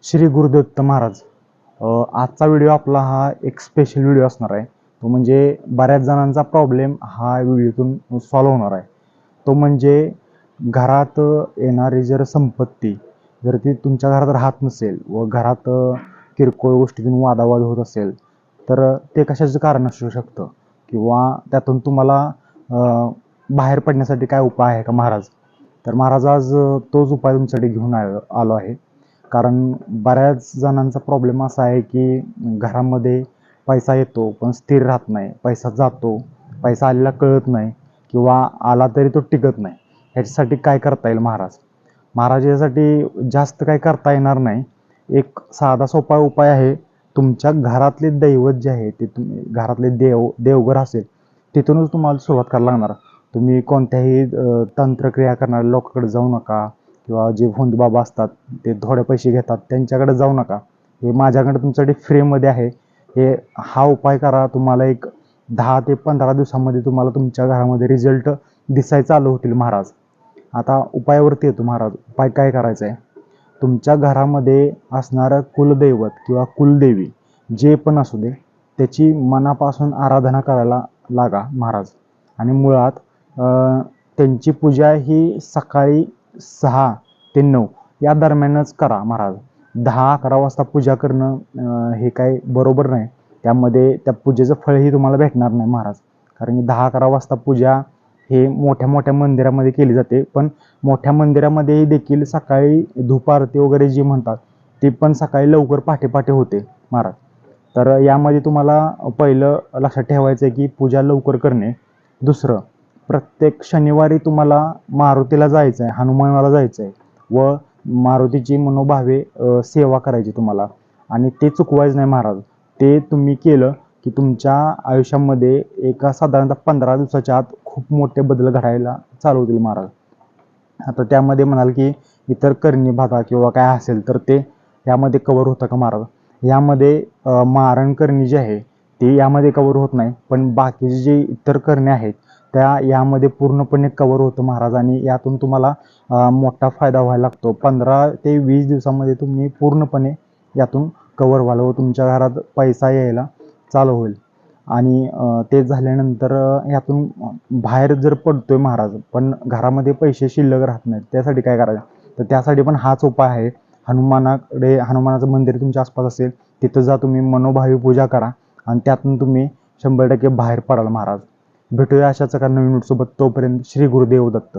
श्री गुरुदत्त महाराज. आजचा व्हिडिओ आपला हा एक स्पेशल व्हिडिओ असणार आहे. तो म्हणजे बऱ्याच जणांचा प्रॉब्लेम हा व्हिडिओतून सॉल्व्ह होणार आहे. तो म्हणजे घरात येणारी जर संपत्ती जर ती तुमच्या घरात राहत नसेल व घरात किरकोळ गोष्टीतून वादावाद होत असेल तर ते कशाचं कारण असू शकतं किंवा त्यातून तुम्हाला बाहेर पडण्यासाठी काय उपाय आहे का महाराज. तर महाराज आज तोच उपाय तुमच्यासाठी घेऊन आलो आहे. कारण बऱ्याच जणांचा प्रॉब्लेम असा आहे की घरामध्ये पैसा येतो पण स्थिर राहत नाही, पैसा जातो, पैसा आलेला कळत नाही किंवा आला तरी तो टिकत नाही. ह्याच्यासाठी काय करता येईल महाराज. महाराज यासाठी जास्त काय करता येणार नाही. एक साधा सोपा उपाय आहे. तुमच्या घरातले दैवत जे आहे ते तुम्ही घरातले देवघर असेल तिथूनच तुम्हाला सुरुवात करायला लागणार. तुम्ही कोणत्याही तंत्रक्रिया करणाऱ्या लोकांकडे जाऊ नका किंवा जे भोंदू बाबा असतात ते थोडे पैसे घेतात त्यांच्याकडे जाऊ नका. हे माझ्याकडे तुमच्यासाठी फ्रीमध्ये आहे. हा उपाय करा. तुम्हाला एक 10 ते 15 दिवसामध्ये तुम्हाला तुमच्या घरामध्ये रिझल्ट दिसायला चालू होतील महाराज. आता उपायावरती येतो महाराज. उपाय काय करायचा आहे. तुमच्या घरामध्ये असणारं कुलदैवत किंवा कुलदेवी जे पण असू दे त्याची मनापासून आराधना करायला लागा महाराज. आणि मुळात त्यांची पूजा ही सकाळी 6 ते 9 या दरम्यानच करा महाराज. 10-11 वाजता पूजा करणं हे काही बरोबर नाही. त्यामध्ये त्या पूजेचं फळही तुम्हाला भेटणार नाही महाराज. कारण की 10-11 वाजता पूजा हे मोठ्या मोठ्या मंदिरामध्ये केली जाते. पण मोठ्या मंदिरामध्येही देखील सकाळी धूप आरती वगैरे जी म्हणतात ती पण सकाळी लवकर पहाटे होते महाराज. तर यामध्ये तुम्हाला पहिलं लक्षात ठेवायचं आहे की पूजा लवकर करणे. दुसरं, प्रत्येक शनिवारी तुम्हाला मारुतीला जायचं आहे, हनुमानाला जायचं आहे व मारुतीची मनोभावे सेवा करायची तुम्हाला. आणि ते चुकवायचं नाही महाराज. ते तुम्ही केलं की तुमच्या आयुष्यामध्ये एका साधारणतः 15 दिवसाच्या आत खूप मोठे बदल घडायला चालू होतील महाराज. आता त्यामध्ये म्हणाल की इतर करणी भाता किंवा काय असेल तर ते यामध्ये कवर होतं का महाराज. यामध्ये मारण करणी जी आहे ती यामध्ये कवर होत नाही. पण बाकीचे जे इतर करणे आहेत त्या यामध्ये पूर्णपणे कवर होतं महाराज. आणि यातून तुम्हाला मोठा फायदा व्हायला लागतो. 15 ते 20 दिवसामध्ये तुम्ही पूर्णपणे यातून कवर व्हाल व तुमच्या घरात पैसा यायला चालू होईल. आणि ते झाल्यानंतर यातून बाहेर जर पडतोय महाराज पण घरामध्ये पैसे शिल्लक राहत नाहीत त्यासाठी काय करायचं. तर त्यासाठी पण हाच उपाय आहे. हनुमानाचं मंदिर तुमच्या आसपास असेल तिथं जा, तुम्ही मनोभावी पूजा करा आणि त्यातून तुम्ही 100% बाहेर पडाल महाराज. भेटूया अशाच एका नवीन सोबत. तोपर्यंत श्री गुरुदेव दत्त.